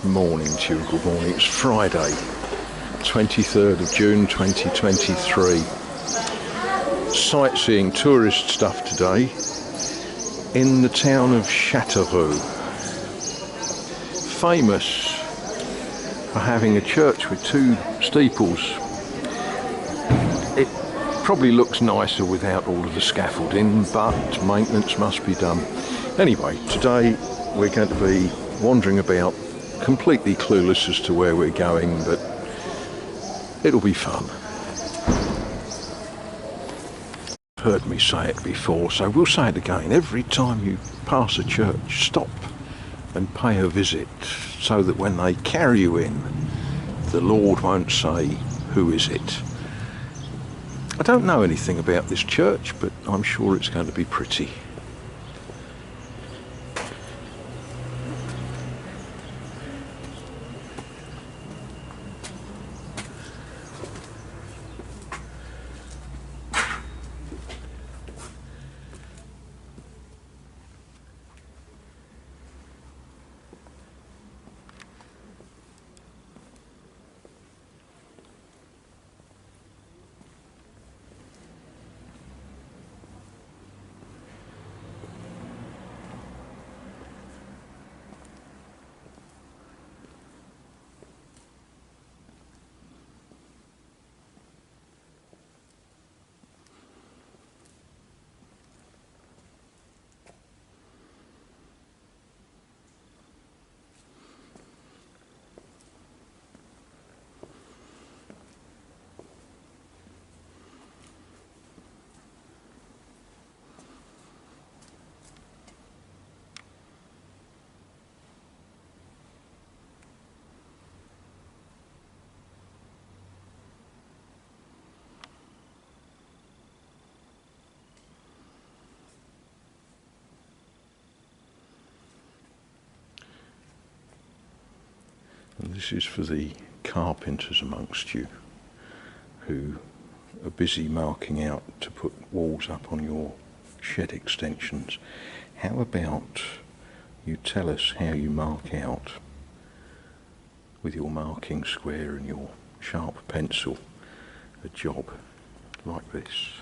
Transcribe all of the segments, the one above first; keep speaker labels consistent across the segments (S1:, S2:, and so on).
S1: morning to you. Good morning. It's Friday, 23rd of June 2023. Sightseeing tourist stuff today in the town of Chateauroux. Famous for having a church with two steeples. It probably looks nicer without all of the scaffolding, but maintenance must be done. Anyway, today we're going to be wandering about, completely clueless as to where we're going, but it'll be fun. You've heard me say it before, so we'll say it again. Every time you pass a church, stop and pay a visit, so that when they carry you in, the Lord won't say, "Who is it?" I don't know anything about this church, but I'm sure it's going to be pretty. And this is for the carpenters amongst you who are busy marking out to put walls up on your shed extensions. How about you tell us how you mark out with your marking square and your sharp pencil a job like this?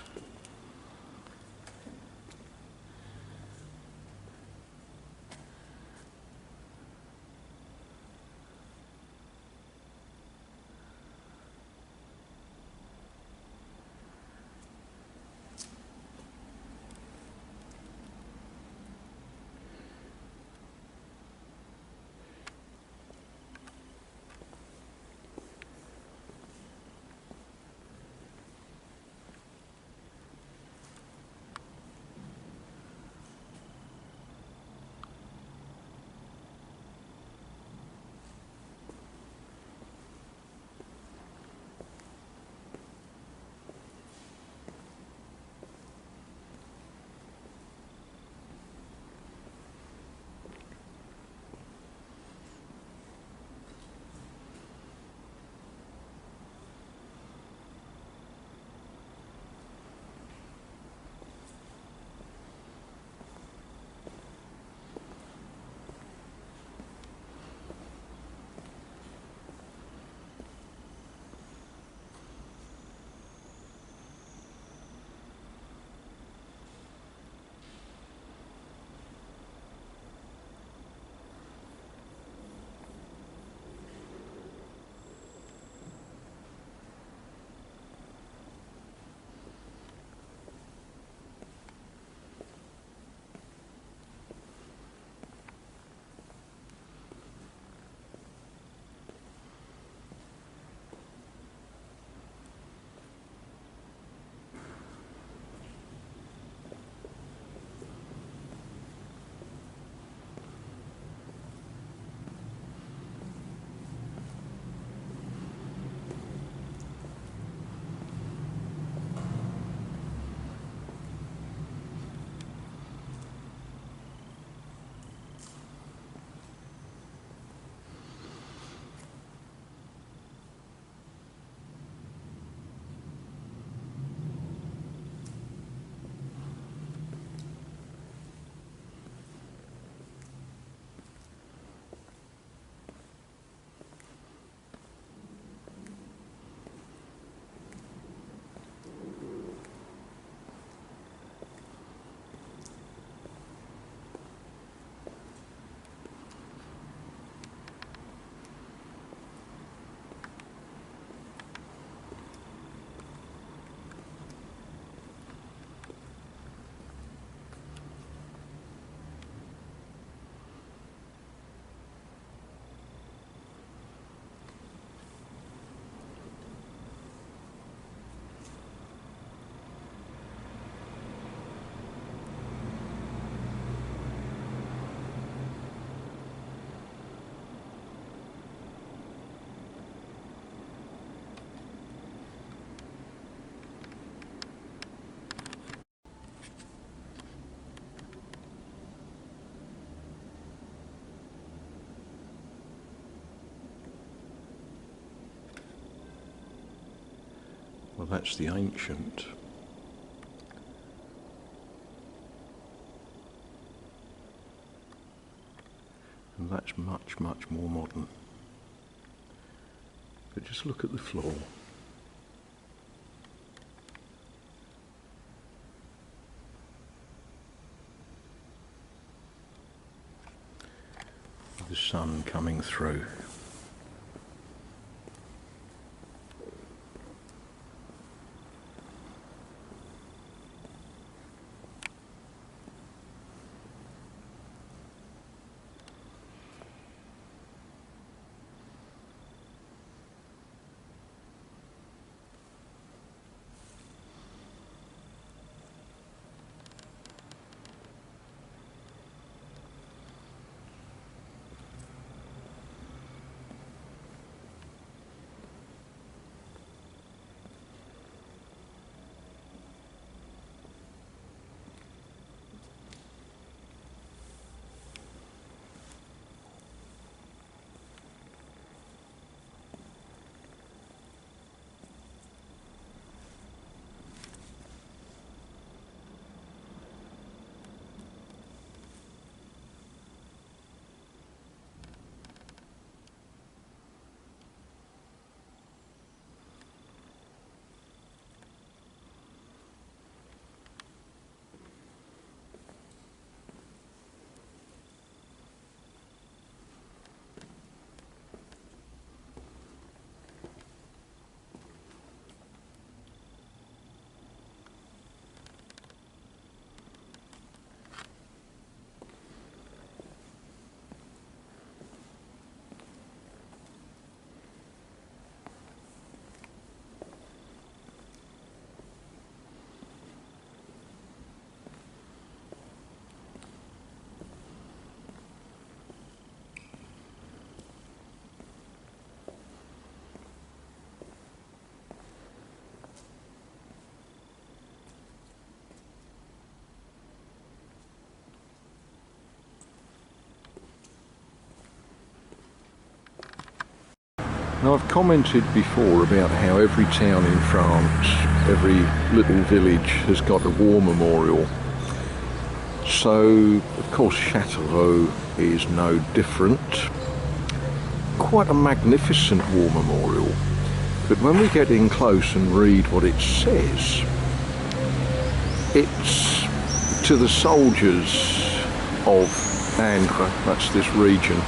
S1: Well, that's the ancient. And that's much, much more modern. But just look at the floor. The sun coming through. Now, I've commented before about how every town in France, every little village has got a war memorial. So, of course, Chateauroux is no different. Quite a magnificent war memorial. But when we get in close and read what it says, it's to the soldiers of Indre, that's this region,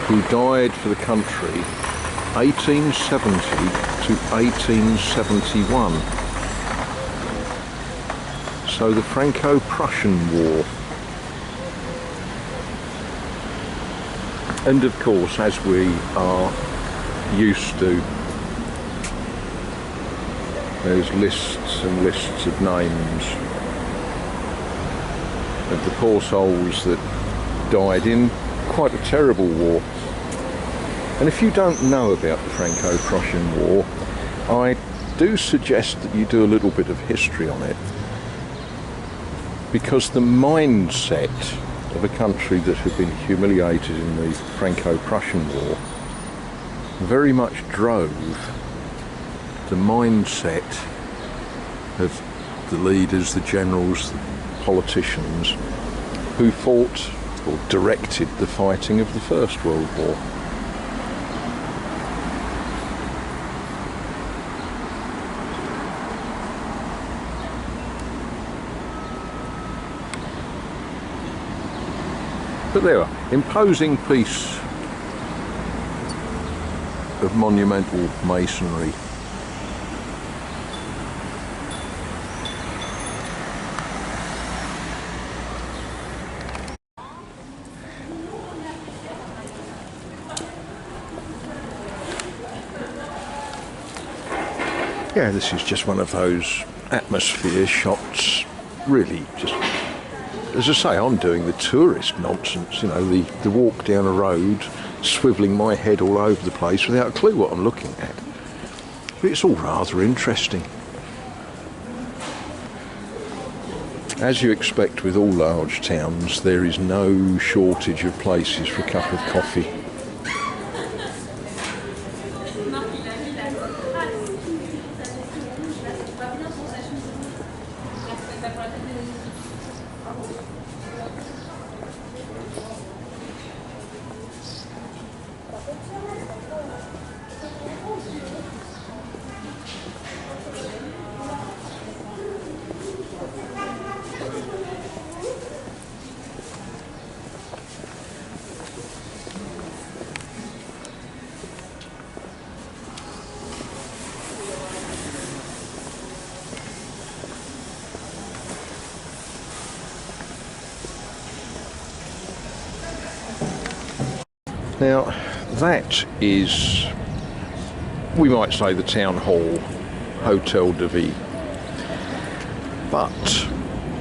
S1: who died for the country 1870 to 1871. So the Franco-Prussian War. And of course, as we are used to, there's lists and lists of names of the poor souls that died in quite a terrible war. And if you don't know about the Franco-Prussian War, I do suggest that you do a little bit of history on it, because the mindset of a country that had been humiliated in the Franco-Prussian War very much drove the mindset of the leaders, the generals, the politicians who fought or directed the fighting of the First World War. But there are imposing piece of monumental masonry. Yeah, this is just one of those atmosphere shots, really just, as I say, I'm doing the tourist nonsense, you know, the walk down a road, swivelling my head all over the place without a clue what I'm looking at. But it's all rather interesting. As you expect with all large towns, there is no shortage of places for a cup of coffee. Now that is, we might say, the town hall, Hotel de Ville. But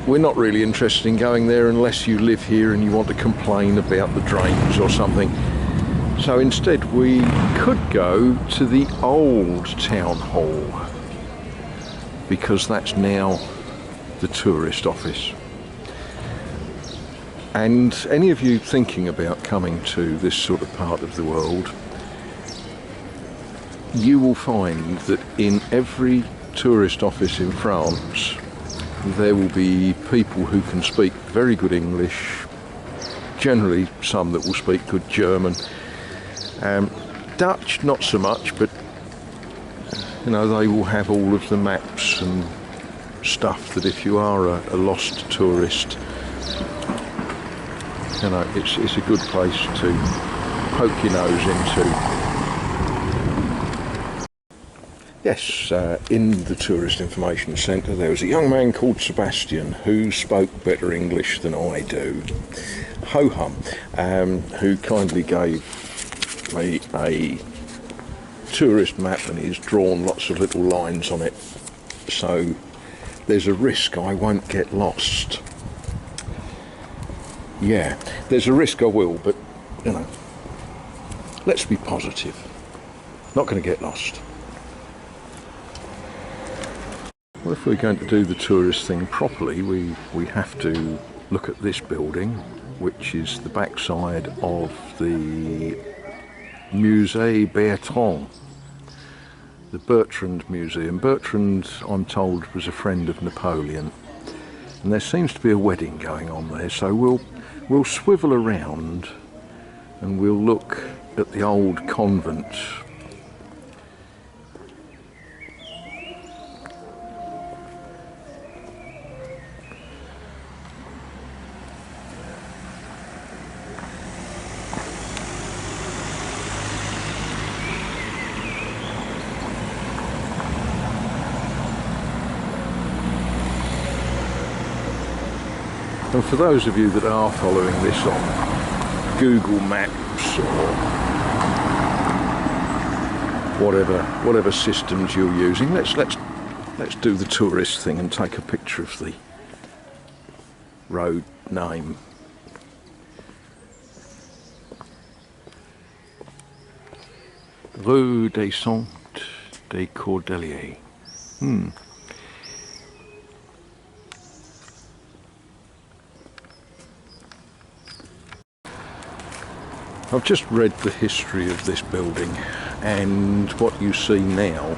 S1: we're not really interested in going there unless you live here and you want to complain about the drains or something. So instead we could go to the old town hall, because that's now the tourist office. And any of you thinking about coming to this sort of part of the world, you will find that in every tourist office in France there will be people who can speak very good English, generally some that will speak good German. Dutch not so much, but you know, they will have all of the maps and stuff that if you are a lost tourist, you know, it's a good place to poke your nose into. Yes, in the Tourist Information Centre there was a young man called Sebastian who spoke better English than I do, ho-hum, who kindly gave me a tourist map, and he's drawn lots of little lines on it, so there's a risk I won't get lost. Yeah, there's a risk I will, but you know, let's be positive. Not going to get lost. Well, if we're going to do the tourist thing properly, we have to look at this building, which is the backside of the Musée Bertrand, the Bertrand Museum. Bertrand, I'm told, was a friend of Napoleon, and there seems to be a wedding going on there, so we'll swivel around and we'll look at the old convent. And for those of you that are following this on Google Maps or whatever systems you're using, let's do the tourist thing and take a picture of the road name. Rue des Saints des Cordeliers. I've just read the history of this building, and what you see now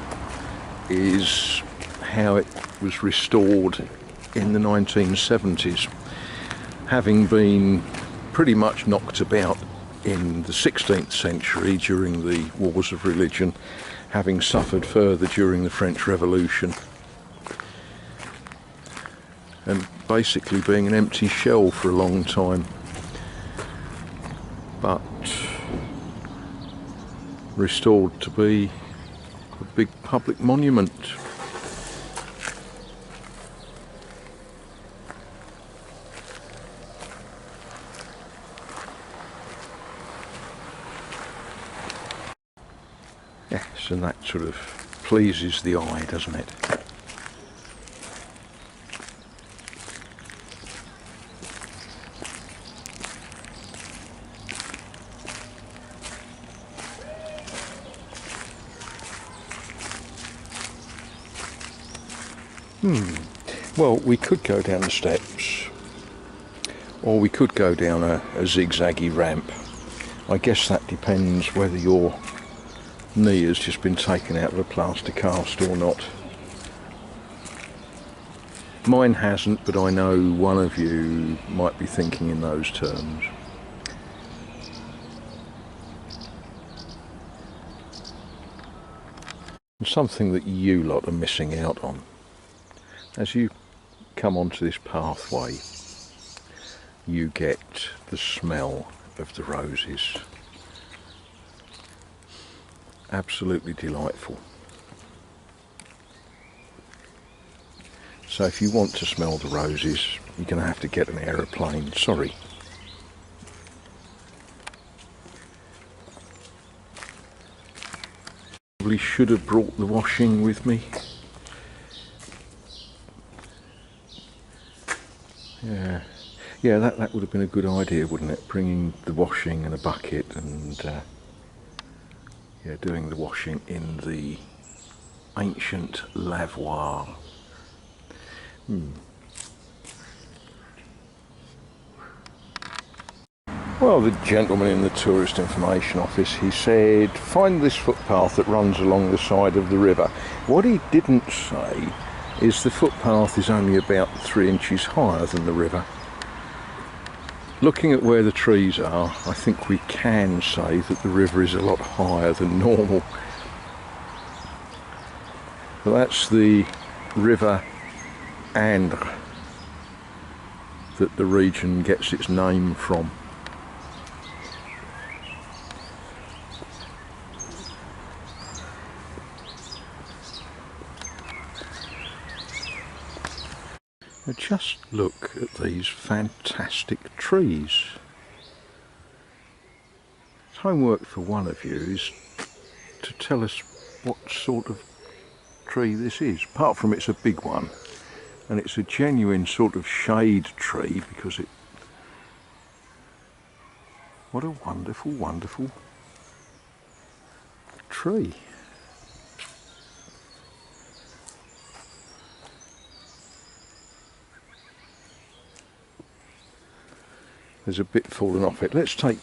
S1: is how it was restored in the 1970s, having been pretty much knocked about in the 16th century during the wars of religion, having suffered further during the French Revolution, and basically being an empty shell for a long time. But restored to be a big public monument. Yes, and that sort of pleases the eye, doesn't it? Well, we could go down the steps, or we could go down a zigzaggy ramp. I guess that depends whether your knee has just been taken out of a plaster cast or not. Mine hasn't, but I know one of you might be thinking in those terms. And something that you lot are missing out on. As you come onto this pathway, you get the smell of the roses. Absolutely delightful. So if you want to smell the roses, you're going to have to get an aeroplane. Sorry. Probably should have brought the washing with me. Yeah, that would have been a good idea, wouldn't it? Bringing the washing and a bucket and yeah, doing the washing in the ancient lavoir. Well, the gentleman in the tourist information office, he said, find this footpath that runs along the side of the river. What he didn't say is the footpath is only about 3 inches higher than the river. Looking at where the trees are, I think we can say that the river is a lot higher than normal. Well, that's the river Indre that the region gets its name from. Now just look at these fantastic trees. Homework for one of you is to tell us what sort of tree this is. Apart from it's a big one, and it's a genuine sort of shade tree, because it... What a wonderful, wonderful tree. There's a bit fallen off it. Let's take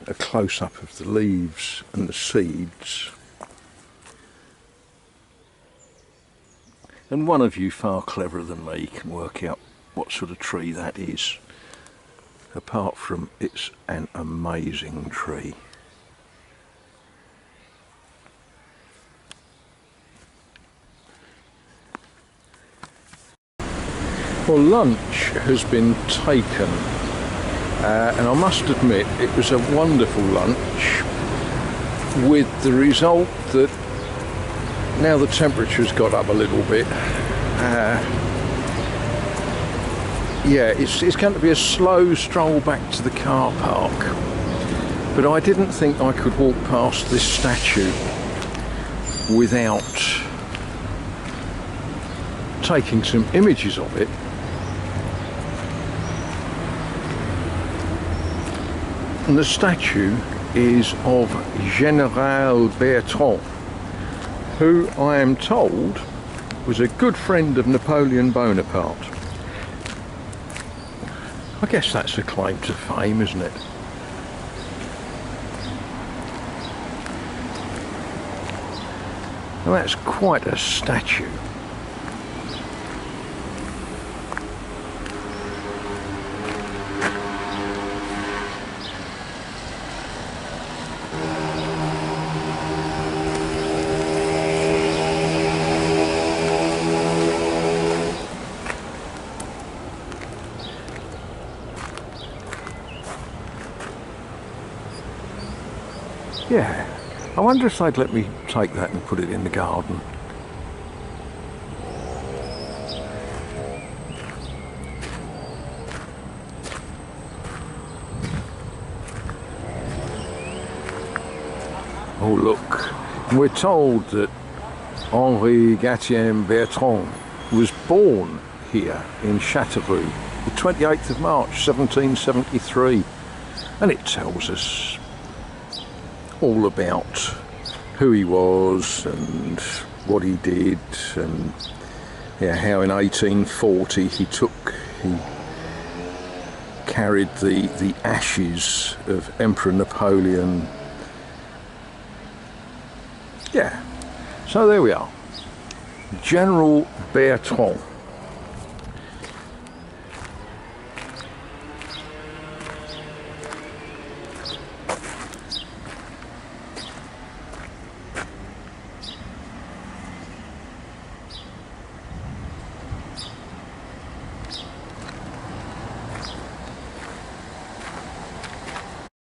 S1: a close-up of the leaves and the seeds. And one of you far cleverer than me can work out what sort of tree that is. Apart from it's an amazing tree. Well, lunch has been taken. And I must admit it was a wonderful lunch, with the result that now the temperature's got up a little bit. Yeah, it's going to be a slow stroll back to the car park, but I didn't think I could walk past this statue without taking some images of it. And the statue is of General Bertrand, who I am told was a good friend of Napoleon Bonaparte. I guess that's a claim to fame, isn't it? Well, that's quite a statue. Yeah, I wonder if they'd let me take that and put it in the garden. Oh look, we're told that Henri Gatien Bertrand was born here in Chateauroux, the 28th of March 1773, and it tells us all about who he was and what he did, and yeah, how in 1840 he carried the ashes of Emperor Napoleon. Yeah, so there we are, General Bertrand.